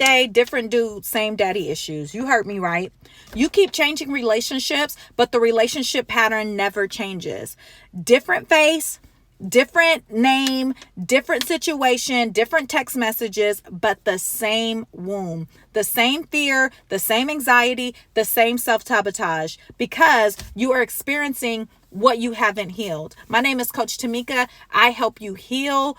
day, different dude, same daddy issues. You heard me right. You keep changing relationships, but the relationship pattern never changes. Different face, different name, different situation, different text messages, but the same wound, the same fear, the same anxiety, the same self-sabotage, because you are experiencing what you haven't healed. My name is Coach Tamika. I help you heal,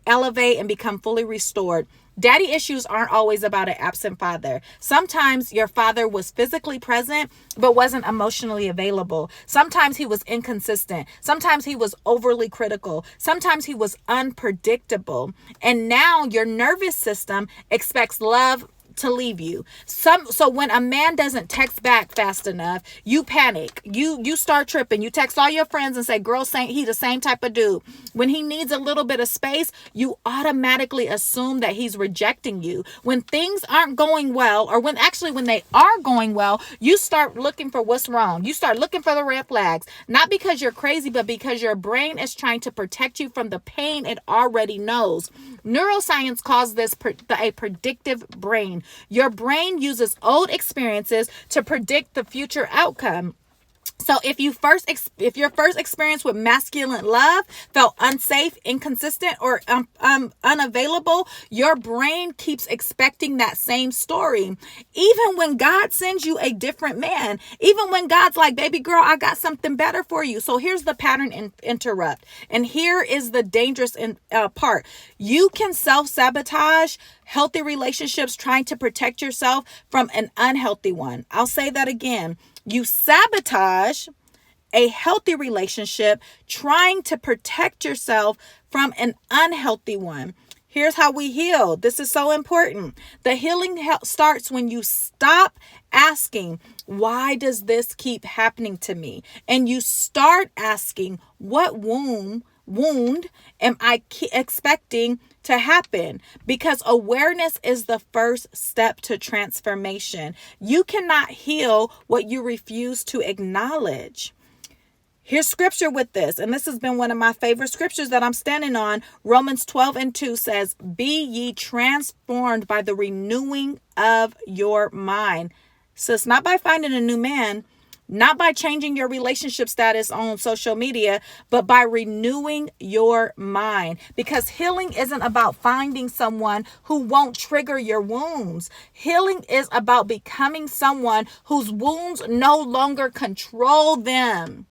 elevate, and become fully restored. Daddy issues aren't always about an absent father. Sometimes your father was physically present, but wasn't emotionally available. Sometimes he was inconsistent. Sometimes he was overly critical. Sometimes he was unpredictable. And now your nervous system expects love to leave you. So when a man doesn't text back fast enough, you panic. You start tripping. You text all your friends and say, girl, he the same type of dude. When he needs a little bit of space, you automatically assume that he's rejecting you. When things aren't going well, or when they are going well, you start looking for what's wrong. You start looking for the red flags, not because you're crazy, but because your brain is trying to protect you from the pain it already knows. Neuroscience calls this a predictive brain. Your brain uses old experiences to predict the future outcome. So if your first experience with masculine love felt unsafe, inconsistent, or unavailable, your brain keeps expecting that same story. Even when God sends you a different man, even when God's like, baby girl, I got something better for you. So here's the pattern interrupt. And here is the dangerous part. You can self-sabotage healthy relationships trying to protect yourself from an unhealthy one. I'll say that again. You sabotage a healthy relationship trying to protect yourself from an unhealthy one. Here's how we heal. This is so important. The healing starts when you stop asking, why does this keep happening to me? And you start asking, what wound am I expecting to happen? Because awareness is the first step to transformation. You cannot heal what you refuse to acknowledge. Here's scripture with this, and this has been one of my favorite scriptures that I'm standing on. Romans 12:2 says, be ye transformed by the renewing of your mind. So it's not by finding a new man, not by changing your relationship status on social media, but by renewing your mind. Because healing isn't about finding someone who won't trigger your wounds. Healing is about becoming someone whose wounds no longer control them.